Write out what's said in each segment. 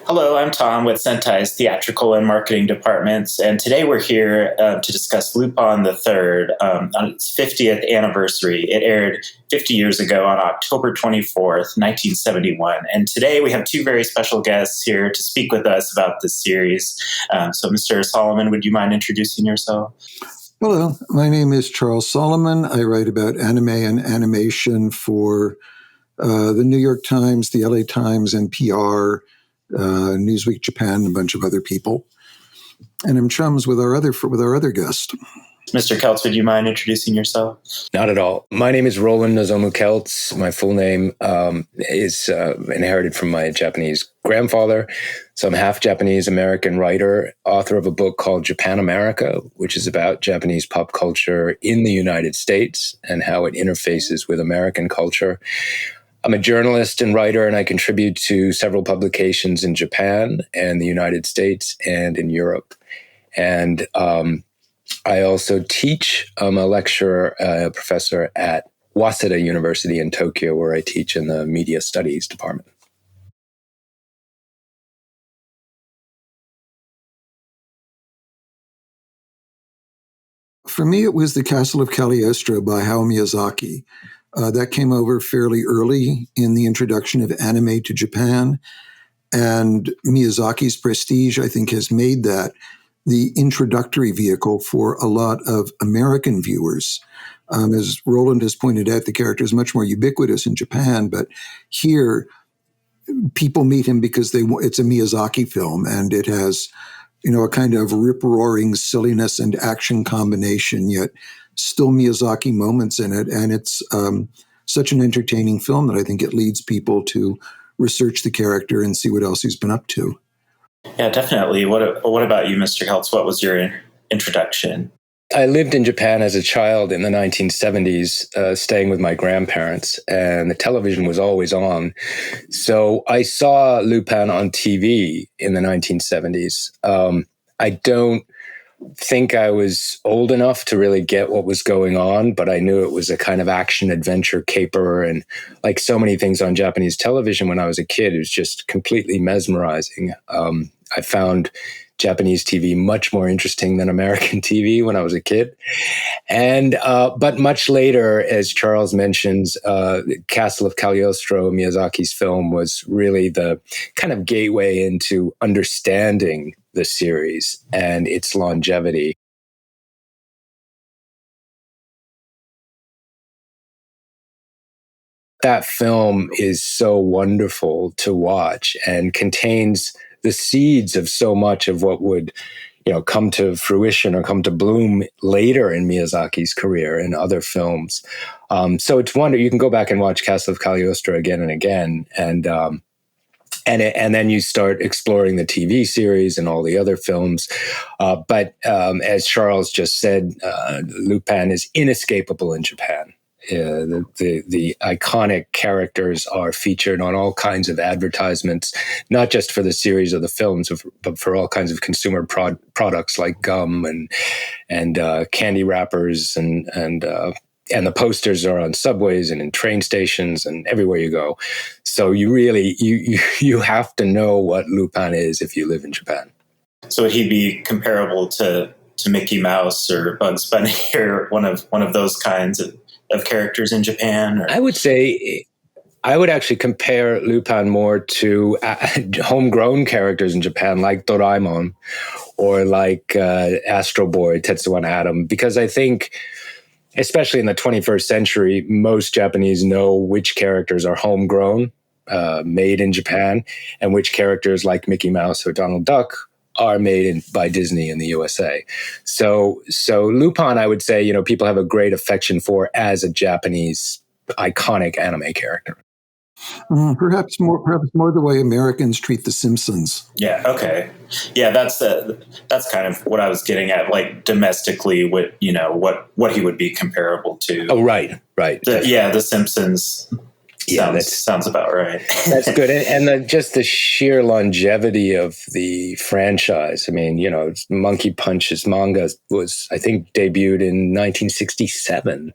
Hello, I'm Tom with Sentai's theatrical and marketing departments, and today we're here to discuss Lupin the Third on its 50th anniversary. It aired 50 years ago on October 24th, 1971, and today we have two very special guests here to speak with us about this series. So, Mr. Solomon, would you mind introducing yourself? Hello, my name is Charles Solomon. I write about anime and animation for the New York Times, the LA Times, NPR, Newsweek Japan, and a bunch of other people. And I'm chums with our other guest. Mr. Kelts, would you mind introducing yourself? Not at all. My name is Roland Kelts. My full name is inherited from my Japanese grandfather. So I'm half Japanese American writer, author of a book called Japan America, which is about Japanese pop culture in the United States and how it interfaces with American culture. I'm a journalist and writer, and I contribute to several publications in Japan and the United States and in Europe. And I also teach. I'm a lecturer, a professor at Waseda University in Tokyo, where I teach in the media studies department. For me, it was the Castle of Cagliostro by Hayao Miyazaki. That came over fairly early in the introduction of anime to Japan. And Miyazaki's prestige, I think, has made that the introductory vehicle for a lot of American viewers. As Roland has pointed out, the character is much more ubiquitous in Japan, but here people meet him because it's a Miyazaki film, and it has, a kind of rip-roaring silliness and action combination, yet still Miyazaki moments in it. And it's such an entertaining film that I think it leads people to research the character and see what else he's been up to. Yeah, definitely. What about you, Mr. Kelts? What was your introduction? I lived in Japan as a child in the 1970s, staying with my grandparents, and the television was always on. So I saw Lupin on TV in the 1970s. I don't think I was old enough to really get what was going on, but I knew it was a kind of action adventure caper. And like so many things on Japanese television when I was a kid, it was just completely mesmerizing. I found Japanese TV much more interesting than American TV when I was a kid. And but much later, as Charles mentions, Castle of Cagliostro, Miyazaki's film, was really the kind of gateway into understanding the series and its longevity. That film is so wonderful to watch and contains the seeds of so much of what would, come to fruition or come to bloom later in Miyazaki's career and other films. So it's wonderful. You can go back and watch Castle of Cagliostro again and again, and then you start exploring the TV series and all the other films. But as Charles just said, Lupin is inescapable in Japan. The iconic characters are featured on all kinds of advertisements, not just for the series or the films, but for all kinds of consumer products like gum and candy wrappers, and the posters are on subways and in train stations and everywhere you go. So you really you have to know what Lupin is if you live in Japan. So would he be comparable to Mickey Mouse or Bugs Bunny or one of those kinds of characters in Japan? Or? I would say I would actually compare Lupin more to homegrown characters in Japan, like Doraemon or like Astro Boy, Tetsuwan Atom, because I think, especially in the 21st century, most Japanese know which characters are homegrown, made in Japan, and which characters like Mickey Mouse or Donald Duck are made by Disney in the USA. So Lupin, I would say, people have a great affection for as a Japanese iconic anime character. Perhaps more the way Americans treat The Simpsons. Yeah. Okay. Yeah, that's kind of what I was getting at. Like domestically, what he would be comparable to. Oh, right. The Simpsons. Yeah, that sounds about right. That's good. And just the sheer longevity of the franchise. I mean, Monkey Punch's manga was, I think, debuted in 1967.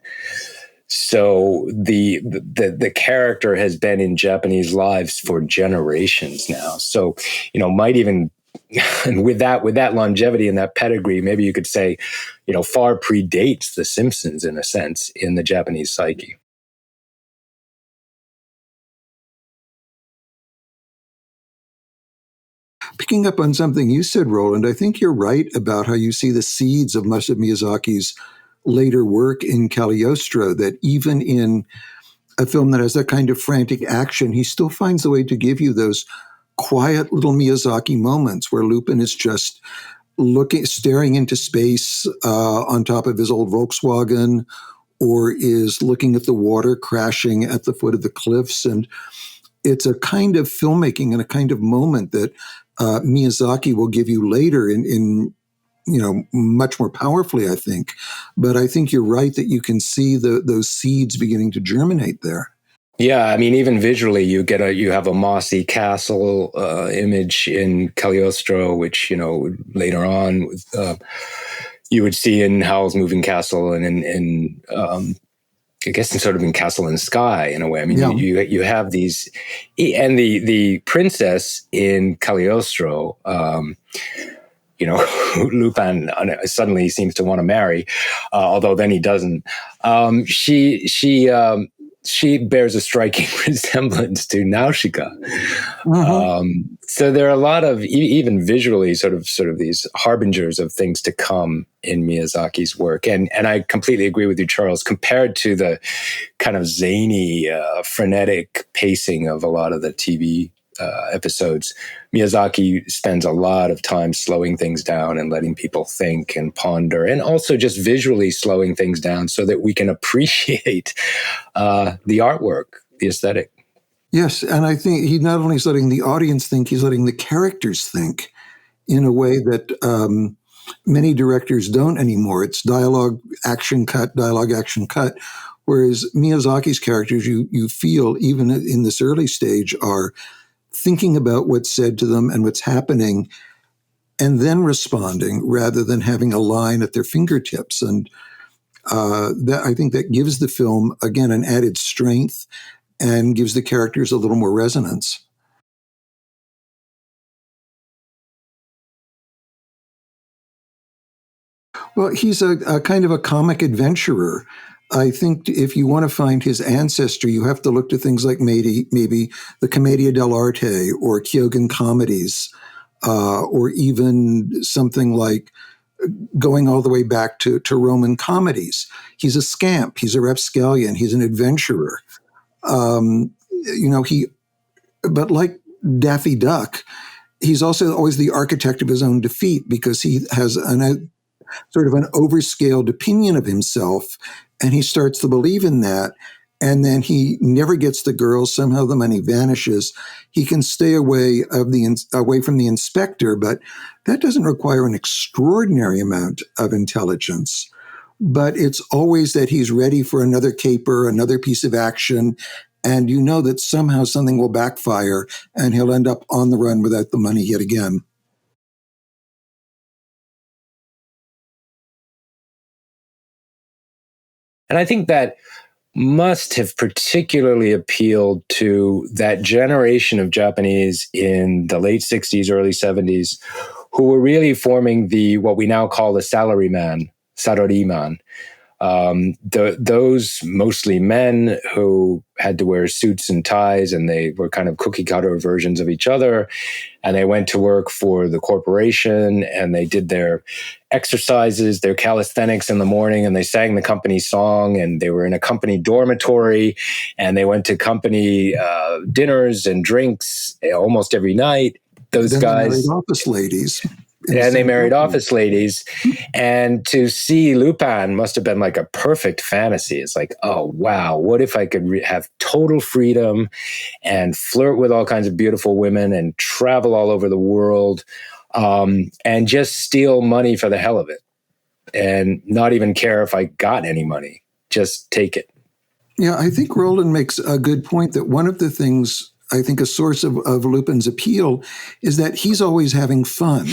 So the character has been in Japanese lives for generations now. So, might even and with that longevity and that pedigree, maybe you could say, far predates The Simpsons in a sense in the Japanese psyche. Picking up on something you said, Roland, I think you're right about how you see the seeds of much of Miyazaki's later work in Cagliostro, that even in a film that has that kind of frantic action, he still finds a way to give you those quiet little Miyazaki moments where Lupin is just staring into space on top of his old Volkswagen, or is looking at the water crashing at the foot of the cliffs. And it's a kind of filmmaking and a kind of moment that Miyazaki will give you later in much more powerfully, I think. But I think you're right that you can see those seeds beginning to germinate there. Yeah, I mean, even visually, you have a mossy castle image in Cagliostro, which later on you would see in Howl's Moving Castle, and in I guess in sort of in Castle in Sky in a way. I mean, Yeah. you have these, and the princess in Cagliostro, Lupin suddenly seems to want to marry, although then he doesn't. She bears a striking resemblance to Nausicaa. Mm-hmm. So there are a lot of, even visually, sort of these harbingers of things to come in Miyazaki's work. And I completely agree with you, Charles. Compared to the kind of zany, frenetic pacing of a lot of the TV episodes, Miyazaki spends a lot of time slowing things down and letting people think and ponder, and also just visually slowing things down so that we can appreciate the artwork, the aesthetic. Yes, and I think he's not only letting the audience think, he's letting the characters think in a way that many directors don't anymore. It's dialogue, action, cut, whereas Miyazaki's characters, you feel, even in this early stage, are thinking about what's said to them and what's happening, and then responding rather than having a line at their fingertips. And I think that gives the film, again, an added strength and gives the characters a little more resonance. Well, he's a kind of a comic adventurer. I think if you want to find his ancestry, you have to look to things like maybe the Commedia dell'arte or Kyogen comedies, or even something like going all the way back to Roman comedies. He's a scamp. He's a rapscallion. He's an adventurer. But like Daffy Duck, he's also always the architect of his own defeat, because he has sort of an overscaled opinion of himself, and he starts to believe in that. And then he never gets the girls. Somehow the money vanishes. He can stay away from the inspector, but that doesn't require an extraordinary amount of intelligence. But it's always that he's ready for another caper, another piece of action, and you know that somehow something will backfire, and he'll end up on the run without the money yet again. And I think that must have particularly appealed to that generation of Japanese in the late 60s, early 70s, who were really forming what we now call the salaryman. Those mostly men who had to wear suits and ties, and they were kind of cookie cutter versions of each other. And they went to work for the corporation, and they did their exercises, their calisthenics in the morning, and they sang the company song, and they were in a company dormitory, and they went to company dinners and drinks almost every night. Those guys, they married office ladies. And they married office ladies. And to see Lupin must have been like a perfect fantasy. It's like, oh, wow, what if I could have total freedom and flirt with all kinds of beautiful women and travel all over the world, and just steal money for the hell of it and not even care if I got any money, just take it. Yeah, I think Roland makes a good point that one of the things, I think a source of Lupin's appeal is that he's always having fun.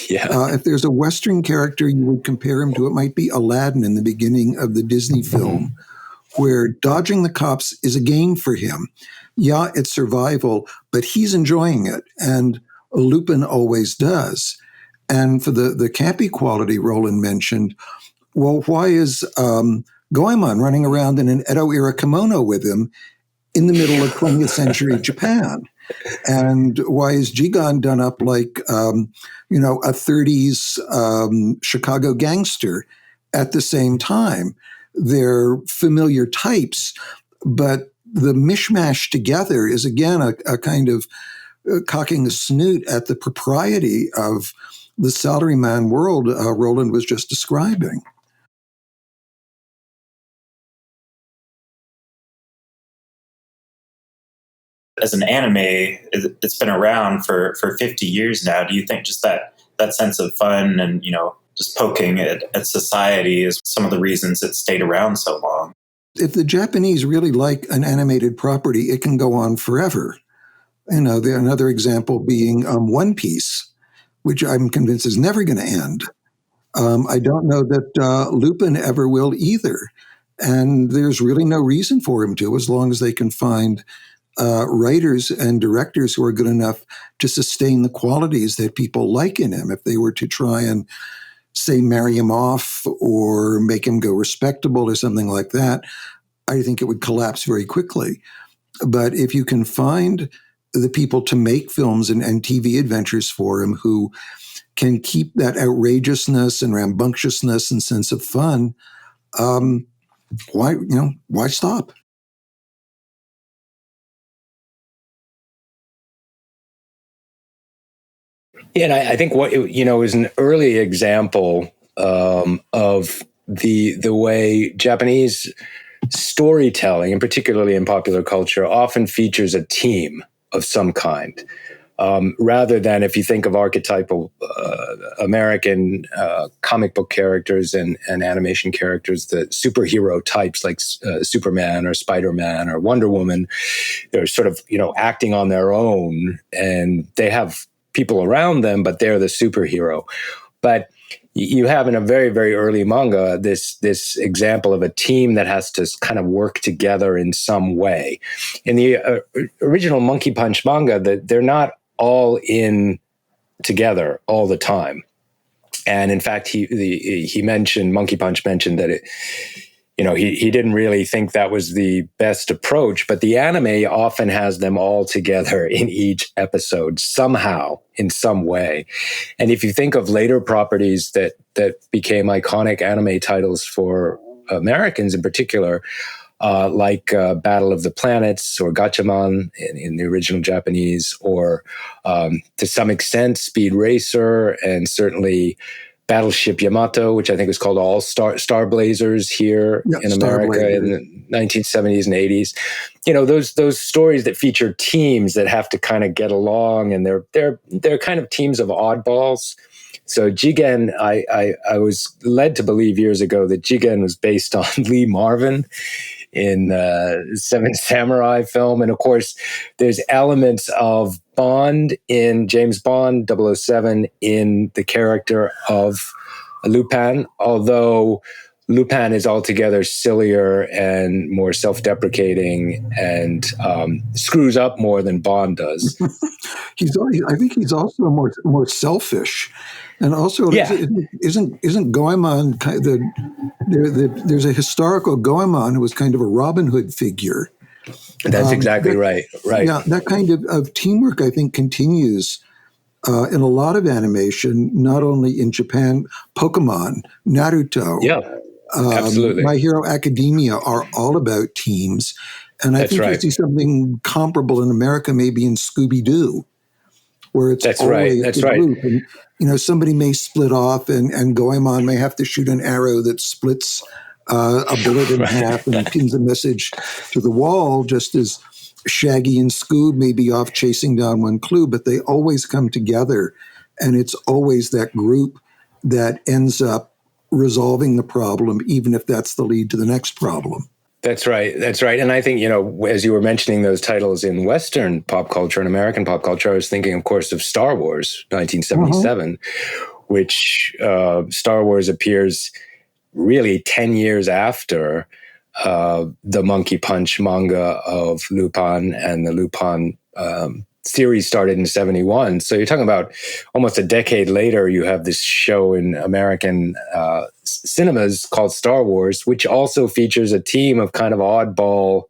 Yeah. If there's a Western character you would compare him to, it might be Aladdin in the beginning of the Disney film, where dodging the cops is a game for him. Yeah, it's survival, but he's enjoying it, and Lupin always does. And for the campy quality Roland mentioned, well, why is Goemon running around in an Edo-era kimono with him in the middle of 20th century Japan? And why is Jigan done up like, a 30s Chicago gangster at the same time? They're familiar types, but the mishmash together is, again, a kind of cocking a snoot at the propriety of the salaryman world Roland was just describing. As an anime, it's been around for 50 years now. Do you think just that sense of fun and, just poking at society is some of the reasons it stayed around so long? If the Japanese really like an animated property, it can go on forever. Another example being One Piece, which I'm convinced is never going to end. I don't know that Lupin ever will either. And there's really no reason for him to, as long as they can find writers and directors who are good enough to sustain the qualities that people like in him. If they were to try and, say, marry him off or make him go respectable or something like that, I think it would collapse very quickly. But if you can find the people to make films and TV adventures for him who can keep that outrageousness and rambunctiousness and sense of fun, why stop? Yeah, and I think what is an early example of the way Japanese storytelling, and particularly in popular culture, often features a team of some kind, rather than, if you think of archetypal American comic book characters and animation characters, the superhero types like Superman or Spider-Man or Wonder Woman, they're sort of acting on their own, and they have people around them, but they're the superhero. But you have in a very, very early manga this example of a team that has to kind of work together in some way. In the original Monkey Punch manga, they're not all in together all the time. And in fact, Monkey Punch mentioned that he didn't really think that was the best approach, but the anime often has them all together in each episode somehow, in some way. And if you think of later properties that became iconic anime titles for Americans in particular, like Battle of the Planets or Gatchaman in the original Japanese, or to some extent Speed Racer, and certainly Battleship Yamato, which I think was called All Star Blazers here in America in the 1970s and 80s. Those stories that feature teams that have to kind of get along, and they're kind of teams of oddballs. So Jigen, I was led to believe years ago that Jigen was based on Lee Marvin in Seven Samurai film. And of course, there's elements of Bond in James Bond 007 in the character of Lupin, although Lupin is altogether sillier and more self-deprecating and screws up more than Bond does. I think he's also more selfish, and also isn't Goemon kind of there's a historical Goemon who was kind of a Robin Hood figure. That's exactly right. Yeah, that kind of teamwork, I think, continues in a lot of animation, not only in Japan. Pokemon, Naruto, absolutely. My Hero Academia are all about teams. And I think you see something comparable in America, maybe in Scooby-Doo, where it's always a group. And, somebody may split off, and Goemon may have to shoot an arrow that splits a bullet in half and pins a message to the wall, just as Shaggy and Scoob may be off chasing down one clue, but they always come together. And it's always that group that ends up resolving the problem, even if that's the lead to the next problem. That's right. And I think, as you were mentioning those titles in Western pop culture and American pop culture, I was thinking, of course, of Star Wars, 1977, which Star Wars appears really 10 years after the Monkey Punch manga of Lupin, and the Lupin series started in 1971. So you're talking about almost a decade later, you have this show in American cinemas called Star Wars, which also features a team of kind of oddball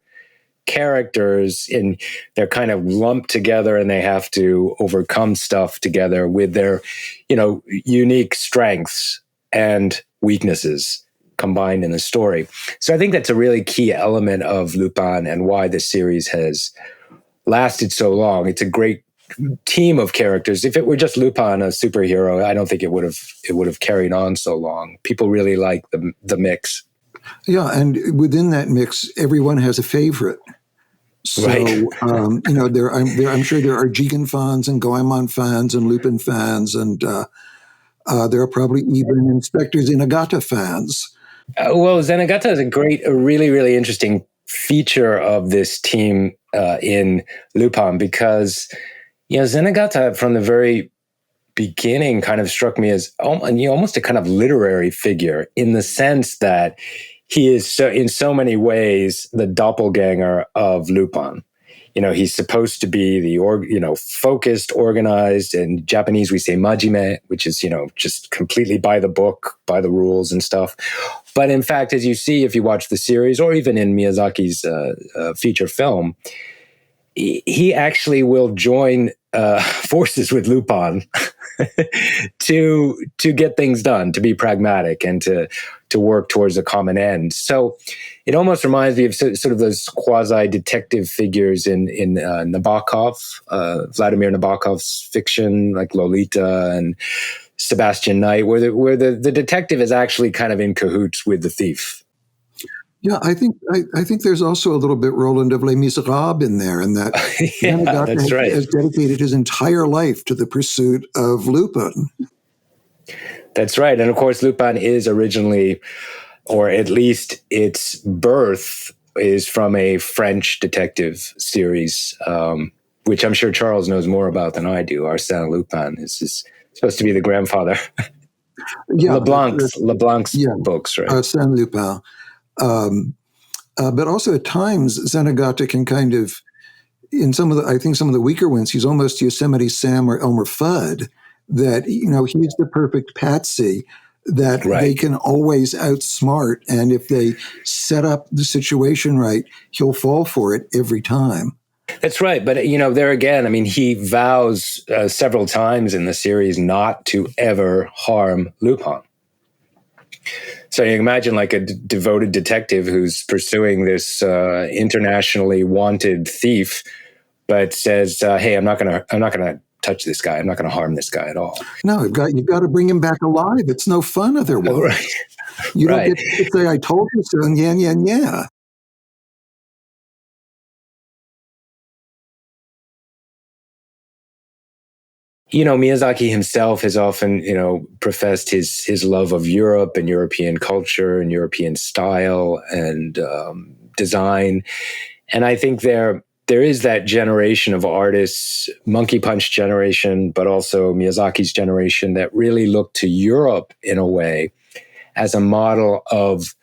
characters, and they're kind of lumped together and they have to overcome stuff together with their, unique strengths and weaknesses combined in the story. So I think that's a really key element of Lupin and why the series has lasted so long. It's a great team of characters. If it were just Lupin, a superhero, I don't think it would have carried on so long. People really like the mix. Yeah, and within that mix, everyone has a favorite. So, right. I'm sure there are Jigen fans and Goemon fans and Lupin fans, and there are probably even Inspector Zenigata fans. Well, Zenigata is a really, really interesting feature of this team in Lupin, because Zenigata from the very beginning kind of struck me as almost a kind of literary figure, in the sense that he is in so many ways the doppelganger of Lupin. He's supposed to be the focused, organized. In Japanese, we say majime, which is, just completely by the book, by the rules and stuff. But in fact, as you see, if you watch the series, or even in Miyazaki's feature film, he actually will join forces with Lupin to get things done, to be pragmatic, and to work towards a common end. So it almost reminds me of sort of those quasi-detective figures in Nabokov, Vladimir Nabokov's fiction, like Lolita and Sebastian Knight, where the detective is actually kind of in cahoots with the thief. Yeah, I think there's also a little bit, Roland, of Les Miserables in there, and that that's right. has dedicated his entire life to the pursuit of Lupin. That's right. And of course, Lupin is originally, or at least its birth is from a French detective series, which I'm sure Charles knows more about than I do. Arsène Lupin is supposed to be the grandfather. Yeah, LeBlanc's books, right? Arsène Lupin. But also at times, Zenigata can kind of, in some of the weaker ones, he's almost Yosemite Sam or Elmer Fudd, that, he's the perfect patsy that they can always outsmart. And if they set up the situation right, he'll fall for it every time. That's right. But, there again, he vows several times in the series not to ever harm Lupin. So you imagine like a devoted detective who's pursuing this internationally wanted thief, but says, "Hey, I'm not gonna touch this guy. I'm not gonna harm this guy at all." No, you've got to bring him back alive. It's no fun otherwise. Oh, right. You don't get to say, "I told you so," and yeah. Miyazaki himself has often, professed his love of Europe and European culture and European style and design. And I think there is that generation of artists, Monkey Punch generation, but also Miyazaki's generation, that really look to Europe in a way as a model of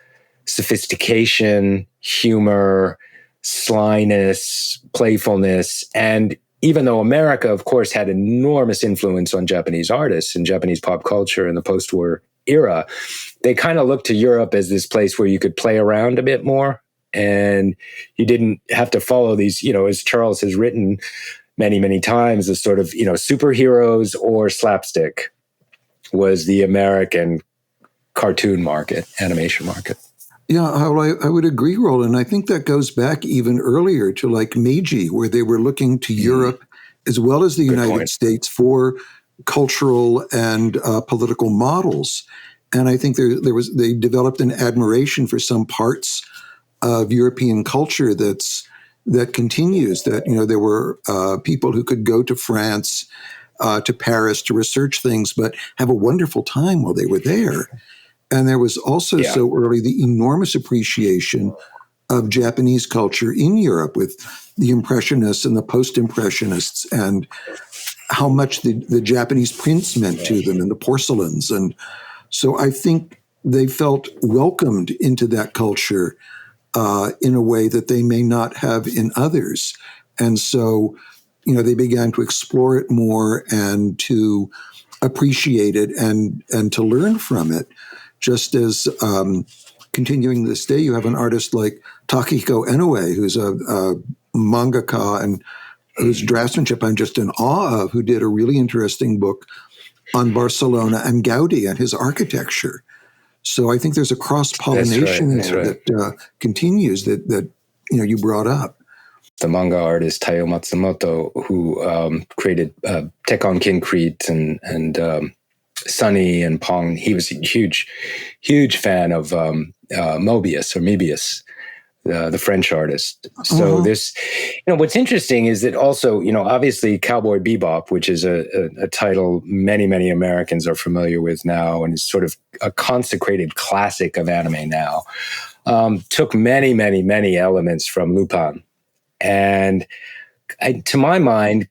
sophistication, humor, slyness, playfulness. And even though America, of course, had enormous influence on Japanese artists and Japanese pop culture in the post-war era, they kind of looked to Europe as this place where you could play around a bit more. And you didn't have to follow these, as Charles has written many, many times, the sort of, superheroes or slapstick was the American cartoon market, animation market. Yeah, I would agree, Roland. I think that goes back even earlier to like Meiji, where they were looking to Europe as well as the United States for cultural and political models. And I think they developed an admiration for some parts of European culture that continues. That there were people who could go to France, to Paris to research things, but have a wonderful time while they were there. And there was also so early the enormous appreciation of Japanese culture in Europe with the Impressionists and the Post-Impressionists, and how much the Japanese prints meant to them and the porcelains. And so I think they felt welcomed into that culture in a way that they may not have in others. And so, they began to explore it more and to appreciate it and to learn from it. Just as continuing this day, you have an artist like Takehiko Inoue, who's a mangaka and whose draftsmanship I'm just in awe of, who did a really interesting book on Barcelona and Gaudi and his architecture. So I think there's a cross-pollination that continues that you brought up. The manga artist Taiyo Matsumoto, who created Tekkon Kincrete and Sunny and Pong, he was a huge fan of Moebius, the French artist. So this, what's interesting is that also, obviously Cowboy Bebop, which is a title many Americans are familiar with now and is sort of a consecrated classic of anime now, took many elements from Lupin. And to my mind,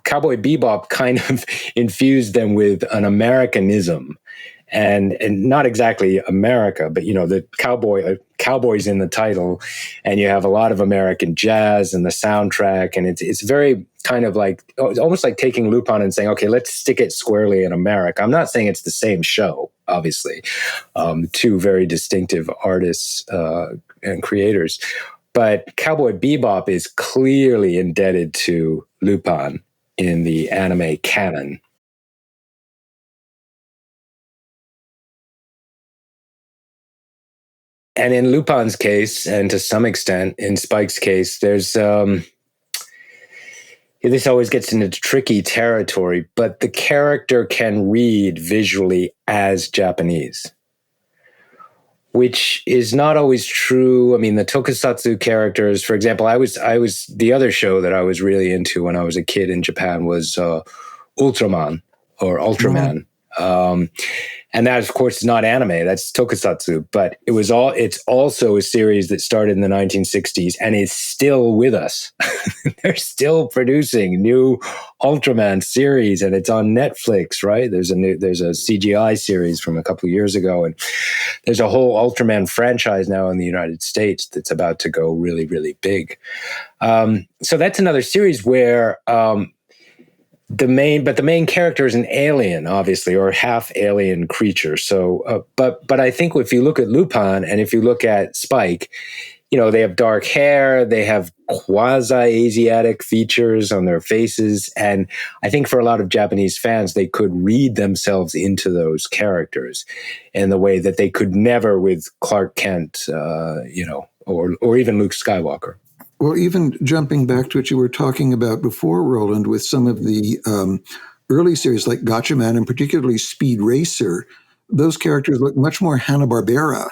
Cowboy Bebop kind of infused them with an Americanism. And not exactly America, but the cowboys in the title, and you have a lot of American jazz and the soundtrack, and it's very kind of like almost like taking Lupin and saying, okay, let's stick it squarely in America. I'm not saying it's the same show, obviously, two very distinctive artists and creators, but Cowboy Bebop is clearly indebted to Lupin in the anime canon. And in Lupin's case, and to some extent in Spike's case, there's this always gets into tricky territory, but the character can read visually as Japanese, which is not always true. I mean, the tokusatsu characters, for example, I was the other show that I was really into when I was a kid in Japan was Ultraman or Ultraman. And that, of course, is not anime. That's tokusatsu. But it's also a series that started in the 1960s and is still with us. They're still producing new Ultraman series, and it's on Netflix, right? There's a CGI series from a couple of years ago, and there's a whole Ultraman franchise now in the United States that's about to go really, really big. So that's another series where the main character is an alien, obviously, or half alien creature. So, but I think if you look at Lupin and if you look at Spike, they have dark hair, they have quasi-Asiatic features on their faces, and I think for a lot of Japanese fans, they could read themselves into those characters in the way that they could never with Clark Kent, or even Luke Skywalker. Well, even jumping back to what you were talking about before, Roland, with some of the early series like Gatchaman and particularly Speed Racer, those characters look much more Hanna-Barbera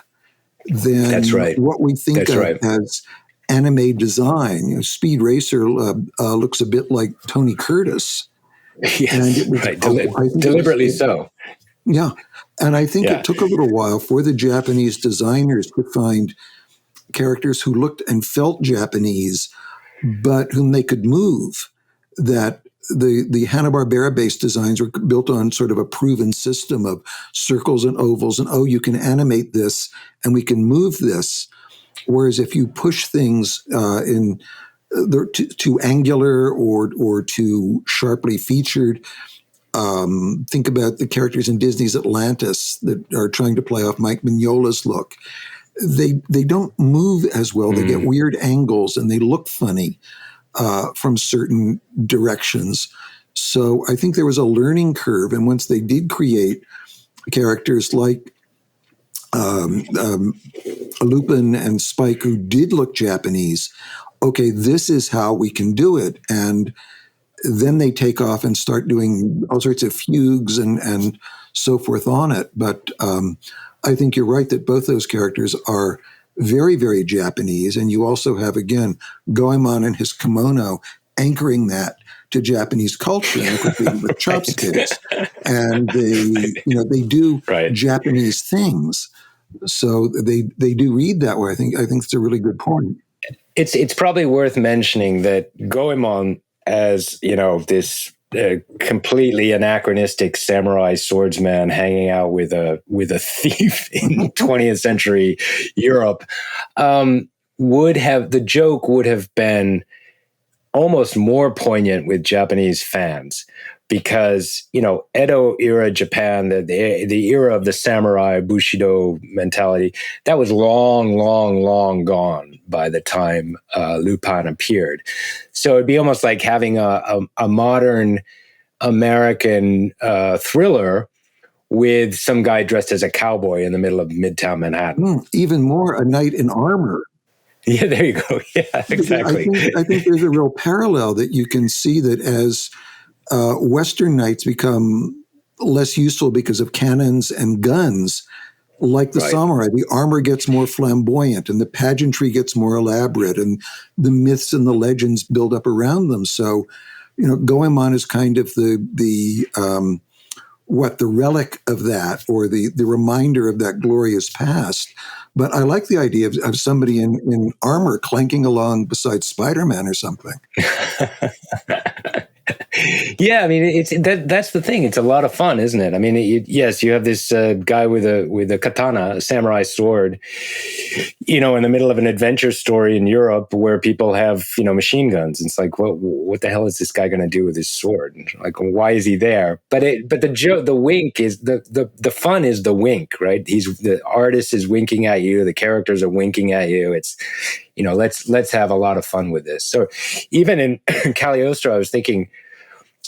than what we think of as anime design. Speed Racer looks a bit like Tony Curtis. Yes, and it was, deliberately so. Yeah, and I think it took a little while for the Japanese designers to find characters who looked and felt Japanese, but whom they could move. That the Hanna-Barbera based designs were built on sort of a proven system of circles and ovals, and you can animate this and we can move this. Whereas if you push things too angular or too sharply featured, think about the characters in Disney's Atlantis that are trying to play off Mike Mignola's look. They don't move as well. They get weird angles and they look funny from certain directions. So I think there was a learning curve. And once they did create characters like Lupin and Spike, who did look Japanese, okay, this is how we can do it. And then they take off and start doing all sorts of fugues and so forth on it. But I think you're right that both those characters are very, very Japanese. And you also have, again, Goemon and his kimono anchoring that to Japanese culture with chopsticks. And they do Japanese things. So they do read that way. I think it's a really good point. It's probably worth mentioning that Goemon, as this completely anachronistic samurai swordsman hanging out with a thief in 20th century Europe, the joke would have been almost more poignant with Japanese fans, because, Edo era Japan, the era of the samurai Bushido mentality, that was long, long, long gone by the time Lupin appeared. So it'd be almost like having a modern American thriller with some guy dressed as a cowboy in the middle of Midtown Manhattan. Even more, a knight in armor. Yeah, there you go. Yeah, exactly. I think there's a real parallel that you can see, that as Western knights become less useful because of cannons and guns, like the samurai, the armor gets more flamboyant and the pageantry gets more elaborate and the myths and the legends build up around them. So, Goemon is kind of the relic of that, or the reminder of that glorious past. But I like the idea of somebody in armor clanking along beside Spider-Man or something. Yeah, I mean, that's the thing. It's a lot of fun, isn't it? I mean, yes, you have this guy with a katana, a samurai sword, in the middle of an adventure story in Europe where people have, machine guns. It's like, what the hell is this guy going to do with his sword? Like, why is he there? But the wink is the fun is the wink, right? The artist is winking at you. The characters are winking at you. It's, let's have a lot of fun with this. So even in Cagliostro, I was thinking,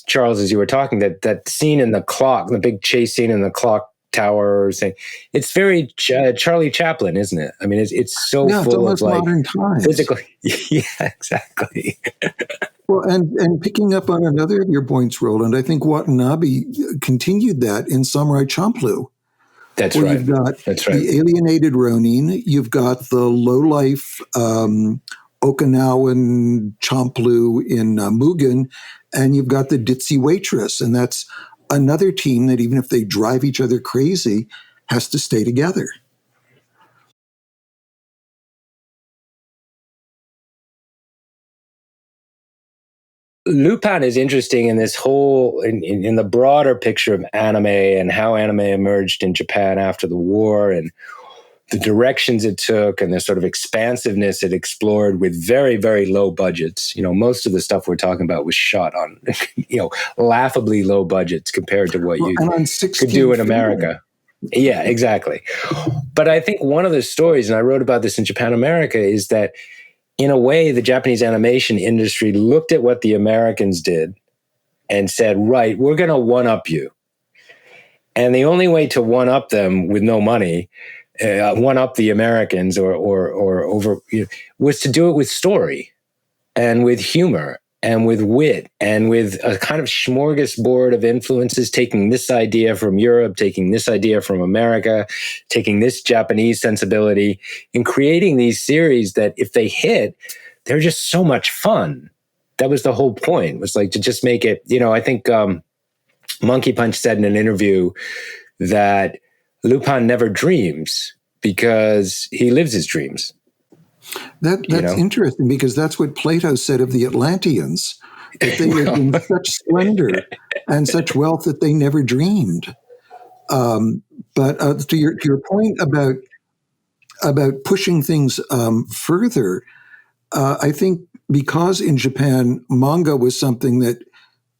Charles, as you were talking, that scene in the clock, the big chase scene in the clock tower thing, it's very Charlie Chaplin, isn't it? I mean, it's so full of like modern times. Physically. Yeah, exactly. Well, and picking up on another of your points, Roland, I think Watanabe continued that in Samurai Champloo. That's right. You've got the alienated Ronin, you've got the lowlife Okinawan Champloo in Mugen, and you've got the ditzy waitress. And that's another team that, even if they drive each other crazy, has to stay together. Lupin is interesting in this whole, in the broader picture of anime and how anime emerged in Japan after the war, and the directions it took and the sort of expansiveness it explored with very, very low budgets. Most of the stuff we're talking about was shot on, laughably low budgets compared to what you could do in America. Yeah, exactly. But I think one of the stories, and I wrote about this in Japan America, is that in a way, the Japanese animation industry looked at what the Americans did and said, right, we're going to one-up you. And the only way to one-up them with no money, one-up the Americans or over, was to do it with story and with humor and with wit and with a kind of smorgasbord of influences, taking this idea from Europe, taking this idea from America, taking this Japanese sensibility, and creating these series that, if they hit, they're just so much fun. That was the whole point. It was like to just make it, I think Monkey Punch said in an interview that Lupin never dreams because he lives his dreams. That's interesting, because that's what Plato said of the Atlanteans, that they lived in such splendor and such wealth that they never dreamed. But to your point about pushing things further, I think because in Japan manga was something that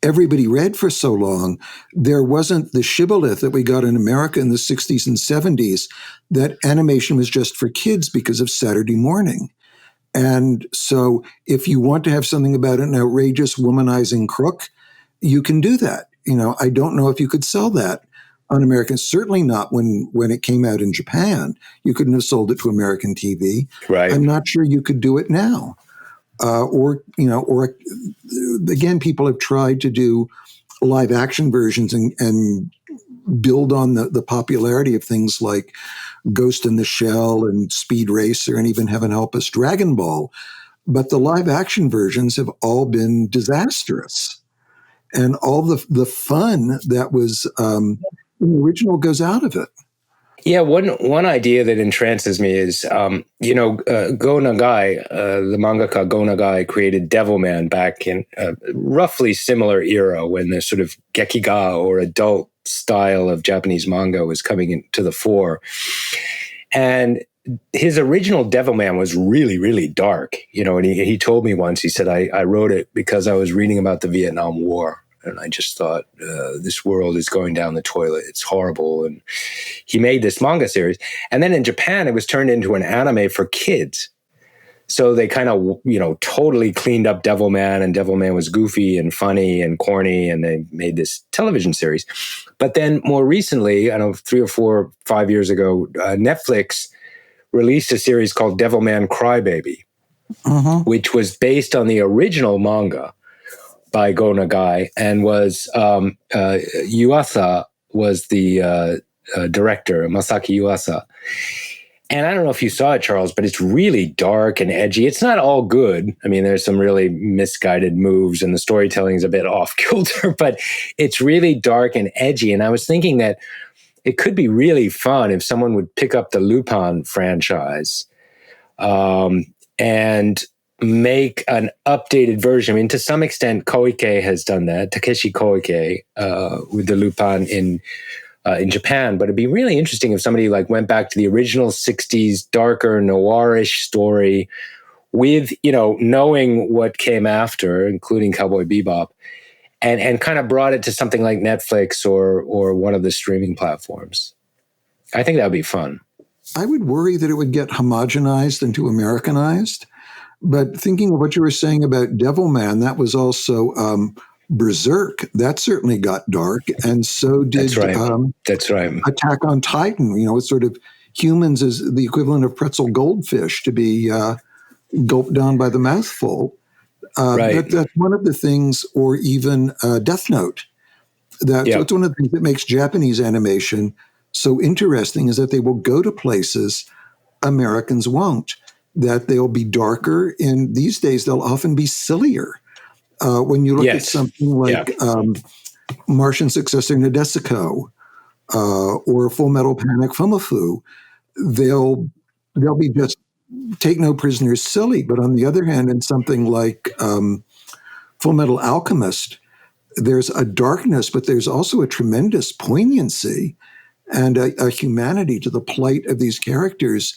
everybody read for so long, there wasn't the shibboleth that we got in America in the 60s and 70s that animation was just for kids because of Saturday Morning. And so if you want to have something about an outrageous womanizing crook, you can do that. I don't know if you could sell that on American, certainly not when it came out in Japan. You couldn't have sold it to American TV. Right. I'm not sure you could do it now. Or again, people have tried to do live action versions and build on the popularity of things like Ghost in the Shell and Speed Racer and even Heaven Help Us Dragon Ball. But the live action versions have all been disastrous. And all the fun that was original goes out of it. Yeah, one idea that entrances me is, Go Nagai, the mangaka Go Nagai created Devilman back in a roughly similar era when the sort of gekiga or adult style of Japanese manga was coming into the fore. And his original Devilman was really, really dark, and he told me once, he said, I wrote it because I was reading about the Vietnam War. And I just thought, this world is going down the toilet. It's horrible. And he made this manga series. And then in Japan, it was turned into an anime for kids. So they kind of, totally cleaned up Devilman, and Devilman was goofy and funny and corny, and they made this television series. But then more recently, I don't know, 3 or 4, 5 years ago, Netflix released a series called Devilman Crybaby, which was based on the original manga by Go Nagai, and was Yuasa was the director, Masaki Yuasa. And I don't know if you saw it, Charles, but it's really dark and edgy. It's not all good. I mean, there's some really misguided moves, and the storytelling is a bit off kilter, but it's really dark and edgy. And I was thinking that it could be really fun if someone would pick up the Lupin franchise and make an updated version. I mean, to some extent, Koike has done that, Takeshi Koike, with the Lupin in Japan. But it'd be really interesting if somebody went back to the original 60s, darker, noirish story with, knowing what came after, including Cowboy Bebop, and kind of brought it to something like Netflix or one of the streaming platforms. I think that would be fun. I would worry that it would get homogenized and too Americanized. But thinking of what you were saying about Devilman, that was also Berserk. That certainly got dark, and so did That's right. Attack on Titan. It's sort of humans is the equivalent of pretzel goldfish to be gulped down by the mouthful. That's one of the things, or even Death Note. So it's one of the things that makes Japanese animation so interesting, is that they will go to places Americans won't. That they'll be darker, and these days they'll often be sillier. When you look at something like Martian Successor Nadesico or Full Metal Panic Fumafu, they'll be just take no prisoners silly. But on the other hand, in something like Full Metal Alchemist, there's a darkness, but there's also a tremendous poignancy and a humanity to the plight of these characters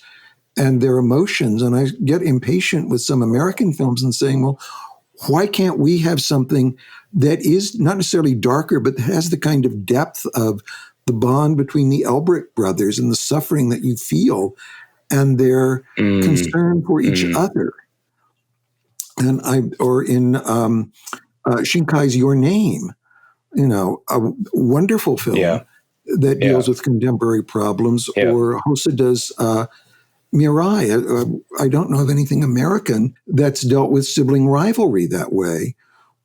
and their emotions. And I get impatient with some American films and saying, well, why can't we have something that is not necessarily darker, but has the kind of depth of the bond between the Elbrick brothers and the suffering that you feel and their concern for each other? And in Shinkai's Your Name, a wonderful film that deals with contemporary problems, or Hosoda's Mirai. I don't know of anything American that's dealt with sibling rivalry that way,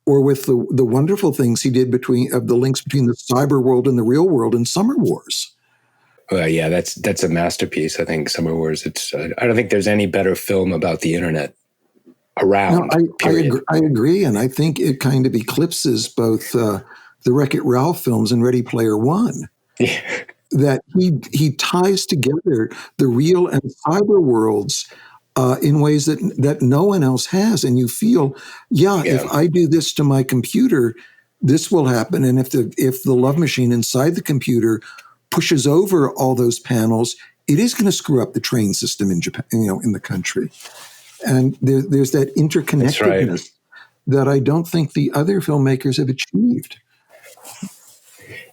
or with the wonderful things he did of the links between the cyber world and the real world in Summer Wars. That's a masterpiece. I think Summer Wars. I don't think there's any better film about the internet around. No, I agree, and I think it kind of eclipses both the Wreck-It Ralph films and Ready Player One. Yeah. That he ties together the real and cyber worlds in ways that no one else has, and you feel, if I do this to my computer, this will happen, and if the love machine inside the computer pushes over all those panels, it is going to screw up the train system in Japan, in the country, and there's that interconnectedness that I don't think the other filmmakers have achieved.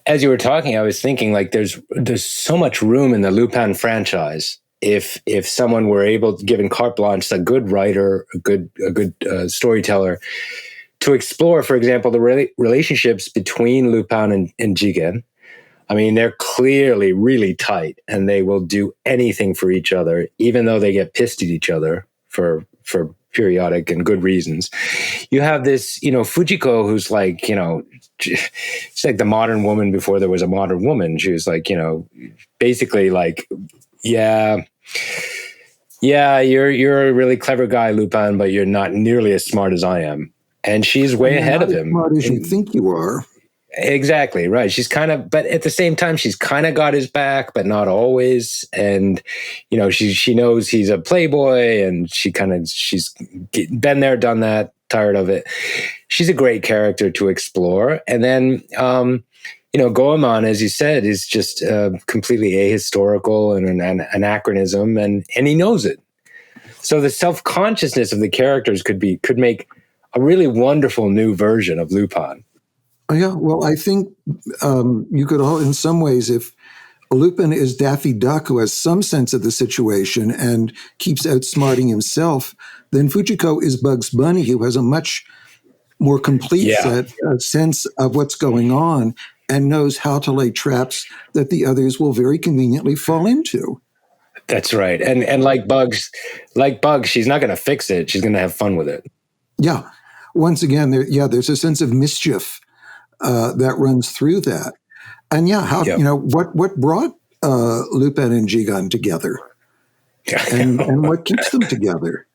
As you were talking, I was thinking there's so much room in the Lupin franchise if someone were given carte blanche, a good writer, a good storyteller, to explore, for example, the relationships between Lupin and Jigen. I mean, they're clearly really tight, and they will do anything for each other, even though they get pissed at each other for periodic and good reasons. You have this, Fujiko, who's she's like the modern woman before there was a modern woman. She was basically you're a really clever guy, Lupin, but you're not nearly as smart as I am. And she's way ahead of him. Not as smart as you think you are. Exactly, right. She's but at the same time, she's kind of got his back, but not always. And, she knows he's a playboy, and she's been there, done that, tired of it. She's a great character to explore. And then, Goemon, as you said, is just completely ahistorical and an anachronism, and he knows it. So the self-consciousness of the characters could make a really wonderful new version of Lupin. Yeah, well, I think you could all, in some ways, if Lupin is Daffy Duck, who has some sense of the situation and keeps outsmarting himself, then Fujiko is Bugs Bunny, who has a much more complete sense of what's going on and knows how to lay traps that the others will very conveniently fall into. That's right. And like Bugs, she's not going to fix it. She's going to have fun with it. Yeah. Once again, there's a sense of mischief that runs through that. And what brought Lupin and Jigen together? And what keeps them together?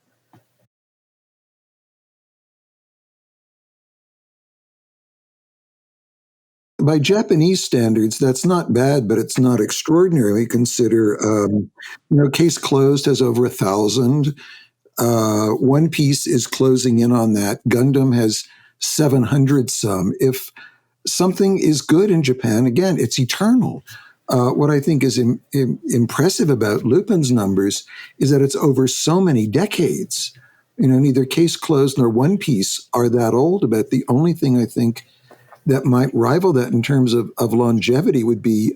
By Japanese standards, that's not bad, but it's not extraordinary. Consider, Case Closed has over 1,000. One Piece is closing in on that. Gundam has 700 some. If something is good in Japan, again, it's eternal. What I think is impressive about Lupin's numbers is that it's over so many decades. Neither Case Closed nor One Piece are that old. But the only thing I think that might rival that in terms of longevity would be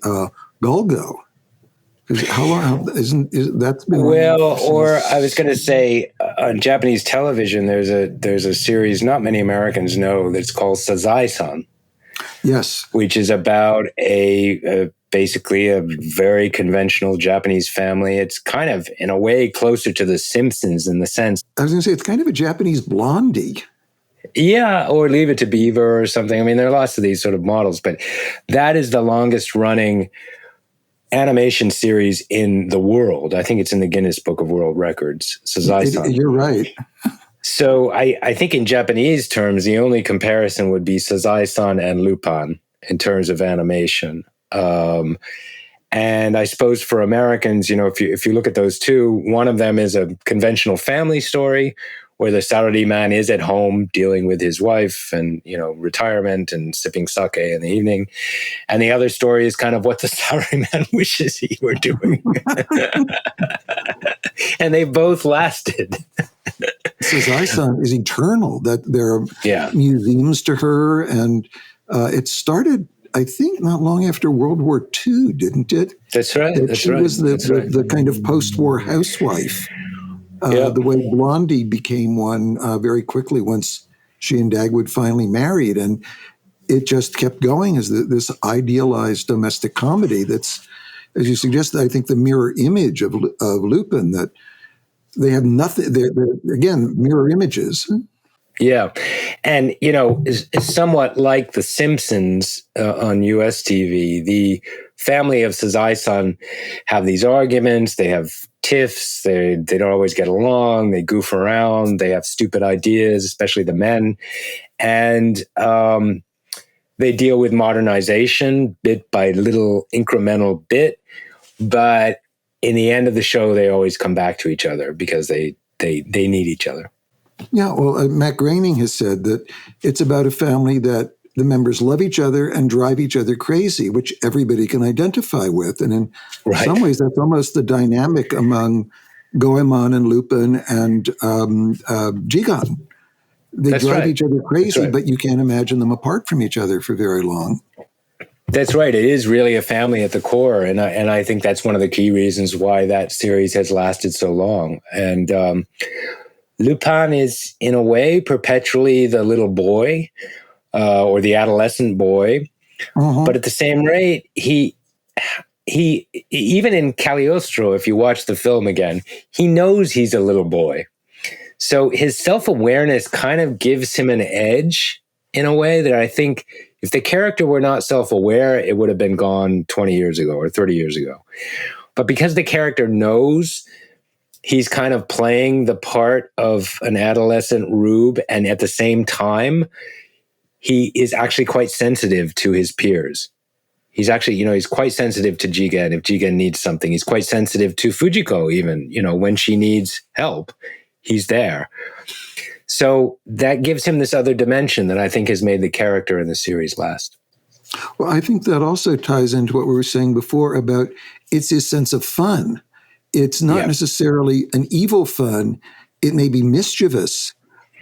Golgo. How long that's been? Well, or I was going to say on Japanese television, there's a series not many Americans know that's called Sazai-san. Yes, which is about basically a very conventional Japanese family. It's kind of in a way closer to The Simpsons in the sense. I was going to say it's kind of a Japanese Blondie. Yeah, or Leave It to Beaver or something. I mean, there are lots of these sort of models, but that is the longest running animation series in the world. I think it's in the Guinness Book of World Records. Sazai-san. You're right. So I think in Japanese terms, the only comparison would be Sazai-san and Lupin in terms of animation. And I suppose for Americans, if you look at those two, one of them is a conventional family story where the salaryman is at home dealing with his wife and, retirement and sipping sake in the evening. And the other story is kind of what the salaryman wishes he were doing. And they both lasted. Sazai-san is eternal, that there are museums to her. And it started, I think, not long after World War II, didn't it? That's right. She was the kind of post-war housewife. The way Blondie became one very quickly once she and Dagwood finally married. And it just kept going as this idealized domestic comedy that's, as you suggested, I think the mirror image of Lupin, that they have nothing. They're again, mirror images. Yeah. And, it's somewhat like The Simpsons on US TV. The family of Sazai-san have these arguments. They have tiffs. They don't always get along. They goof around. They have stupid ideas, especially the men. And they deal with modernization bit by little incremental bit. But in the end of the show, they always come back to each other because they need each other. Yeah, well, Matt Groening has said that it's about a family that the members love each other and drive each other crazy, which everybody can identify with. And in some ways, that's almost the dynamic among Goemon and Lupin and Jigen. They drive each other crazy, but you can't imagine them apart from each other for very long. That's right. It is really a family at the core. And I think that's one of the key reasons why that series has lasted so long. And Lupin is, in a way, perpetually the little boy or the adolescent boy. But at the same rate, he even in Cagliostro, if you watch the film again, he knows he's a little boy. So his self-awareness kind of gives him an edge in a way that I think if the character were not self-aware, it would have been gone 20 years ago or 30 years ago. But because the character knows he's kind of playing the part of an adolescent rube, and at the same time, he is actually quite sensitive to his peers. He's actually, he's quite sensitive to Jigen if Jigen needs something. He's quite sensitive to Fujiko even, when she needs help, he's there. So that gives him this other dimension that I think has made the character in the series last. Well, I think that also ties into what we were saying before about it's his sense of fun. It's not necessarily an evil fun. It may be mischievous,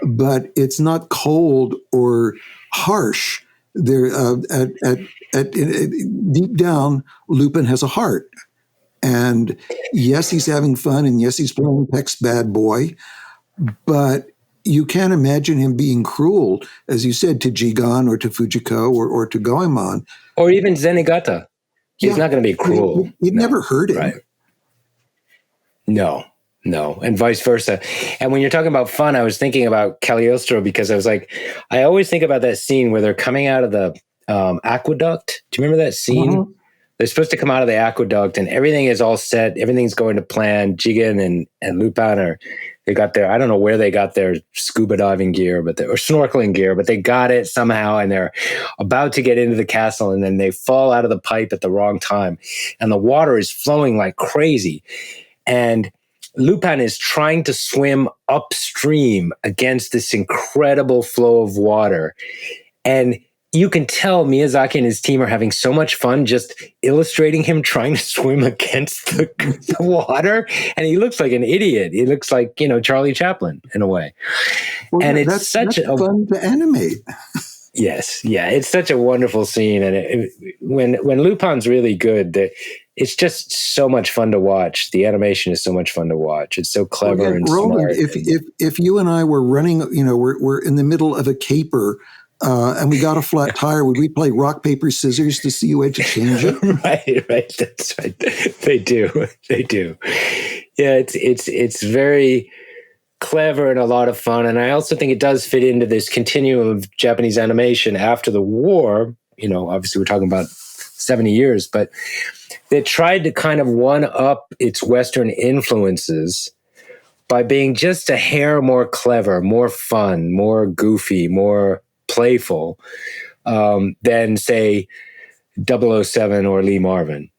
but it's not cold or harsh. There, deep down, Lupin has a heart, and yes, he's having fun, and yes, he's playing Peck's bad boy, but you can't imagine him being cruel, as you said, to Jigan or to Fujiko or to Goemon. Or even Zenigata. He's not going to be cruel. It never hurt him. Right. No, and vice versa. And when you're talking about fun, I was thinking about Cagliostro because I was like, I always think about that scene where they're coming out of the aqueduct. Do you remember that scene? Mm-hmm. They're supposed to come out of the aqueduct and everything is all set. Everything's going to plan. Jigen and Lupin they got their, I don't know where they got their scuba diving gear, or snorkeling gear, but they got it somehow and they're about to get into the castle and then they fall out of the pipe at the wrong time and the water is flowing like crazy. And Lupin is trying to swim upstream against this incredible flow of water. And you can tell Miyazaki and his team are having so much fun just illustrating him trying to swim against the water. And he looks like an idiot. He looks like, Charlie Chaplin in a way. Well, and it's that's fun to animate. Yes. Yeah. It's such a wonderful scene. And when Lupin's really good, it's just so much fun to watch. The animation is so much fun to watch. It's so clever and Roland, smart. If you and I were running, we're in the middle of a caper, and we got a flat tire, would we play rock, paper, scissors to see who had to change it? Right. That's right. They do. Yeah, it's very clever and a lot of fun. And I also think it does fit into this continuum of Japanese animation after the war. Obviously we're talking about 70 years, but they tried to kind of one up its Western influences by being just a hair more clever, more fun, more goofy, more playful than, say, 007 or Lee Marvin.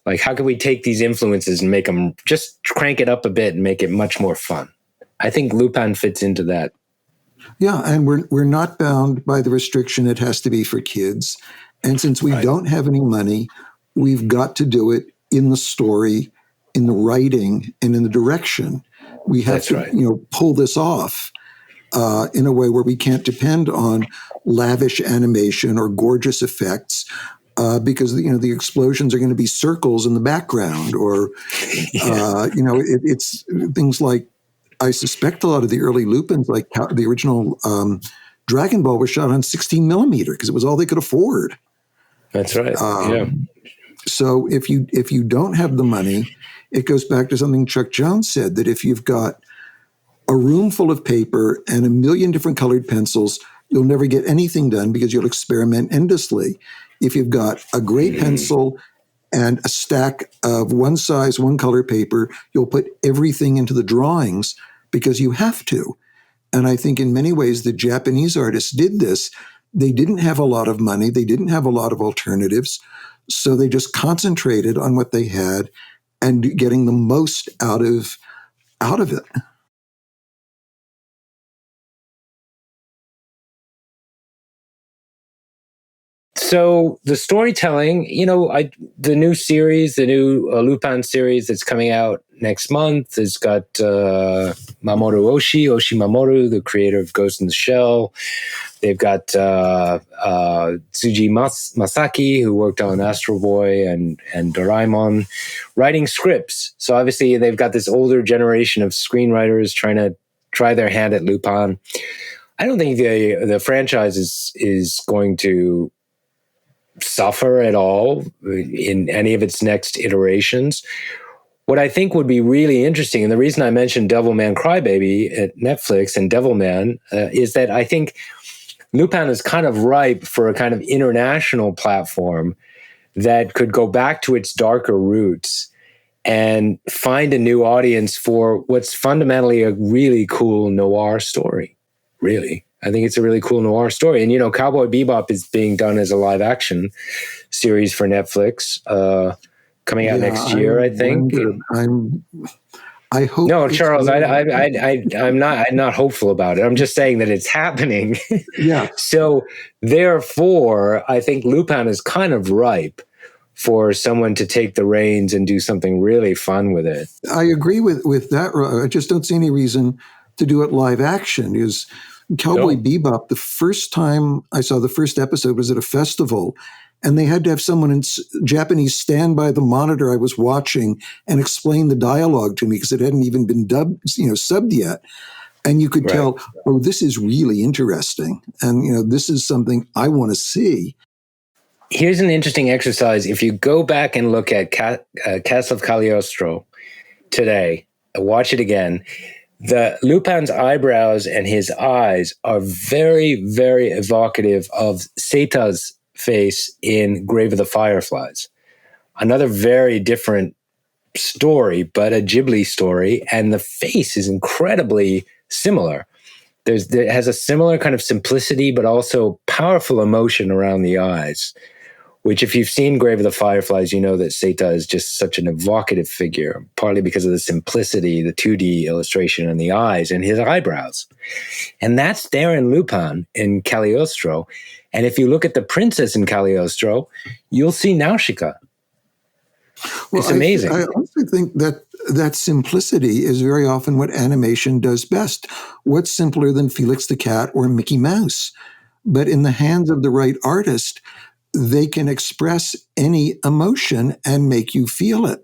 Like, how can we take these influences and make them just crank it up a bit and make it much more fun? I think Lupin fits into that. Yeah, and we're not bound by the restriction it has to be for kids. And since we don't have any money, we've got to do it in the story, in the writing, and in the direction. We have to, pull this off in a way where we can't depend on lavish animation or gorgeous effects because, the explosions are going to be circles in the background or, it's things like, I suspect a lot of the early Lupins, like the original Dragon Ball, was shot on 16 millimeter because it was all they could afford. That's right. Yeah. So if you don't have the money, it goes back to something Chuck Jones said, that if you've got a room full of paper and a million different colored pencils, you'll never get anything done because you'll experiment endlessly. If you've got a great pencil and a stack of one size, one color paper, you'll put everything into the drawings because you have to. And I think in many ways the Japanese artists did this. They didn't have a lot of money. They didn't have a lot of alternatives. So they just concentrated on what they had and getting the most out of it. So the storytelling, the new series, the new Lupin series that's coming out next month has got Mamoru Oshii Mamoru, the creator of Ghost in the Shell. They've got Tsuji Masaki, who worked on Astro Boy and Doraemon, writing scripts. So obviously they've got this older generation of screenwriters trying to try their hand at Lupin. I don't think the franchise is going to suffer at all in any of its next iterations. What I think would be really interesting, and the reason I mentioned Devilman Crybaby at Netflix and Devilman is that I think Lupin is kind of ripe for a kind of international platform that could go back to its darker roots and find a new audience for what's fundamentally a really cool noir story. Really. I think it's a really cool noir story. And, Cowboy Bebop is being done as a live action series for Netflix coming out next year, I think. I hope. No, Charles, I'm not hopeful about it. I'm just saying that it's happening. Yeah, So therefore, I think Lupin is kind of ripe for someone to take the reins and do something really fun with it. I agree with that. I just don't see any reason to do it live action. Is Cowboy Bebop, the first time I saw the first episode was at a festival, and they had to have someone in Japanese stand by the monitor I was watching and explain the dialogue to me because it hadn't even been subbed yet. And you could tell, oh, this is really interesting. And, this is something I want to see. Here's an interesting exercise. If you go back and look at Castle of Cagliostro today, watch it again, the Lupin's eyebrows and his eyes are very, very evocative of Seita's face in Grave of the Fireflies. Another very different story, but a Ghibli story, and the face is incredibly similar. It has a similar kind of simplicity, but also powerful emotion around the eyes, which if you've seen Grave of the Fireflies, you know that Seita is just such an evocative figure, partly because of the simplicity, the 2D illustration and the eyes and his eyebrows. And that's there in Lupin in Cagliostro. And if you look at the princess in Cagliostro, you'll see Nausicaa. Well, it's amazing. I also think that simplicity is very often what animation does best. What's simpler than Felix the Cat or Mickey Mouse? But in the hands of the right artist, they can express any emotion and make you feel it.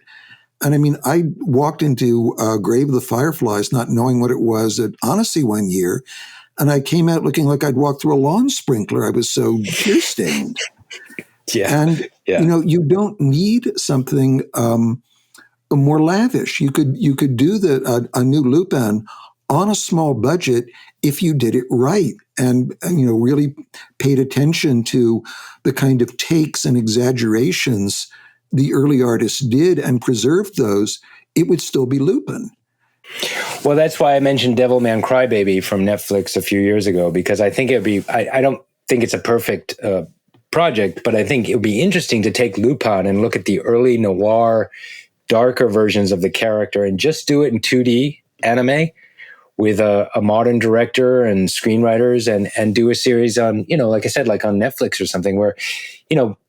And I mean, I walked into Grave of the Fireflies not knowing what it was at Annecy one year, and I came out looking like I'd walked through a lawn sprinkler. I was so tear-stained. And you don't need something more lavish. You could do a new Lupin on a small budget if you did it right and really paid attention to the kind of takes and exaggerations the early artists did and preserved those. It would still be Lupin. Well, that's why I mentioned Devilman Crybaby from Netflix a few years ago, because I think it'd be. I don't think it's a perfect project, but I think it would be interesting to take Lupin and look at the early noir, darker versions of the character and just do it in 2D anime with a modern director and screenwriters and do a series on, like I said, like on Netflix or something where,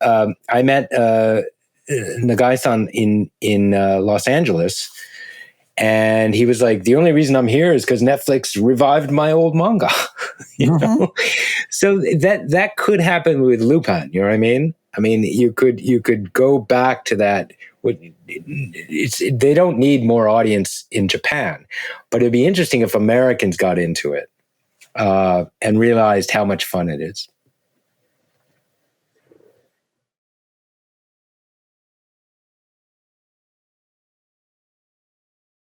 I met Nagai-san in Los Angeles, and he was like, the only reason I'm here is because Netflix revived my old manga. So that could happen with Lupin. You know what I mean? I mean, you could go back to that. They don't need more audience in Japan, but it'd be interesting if Americans got into it and realized how much fun it is.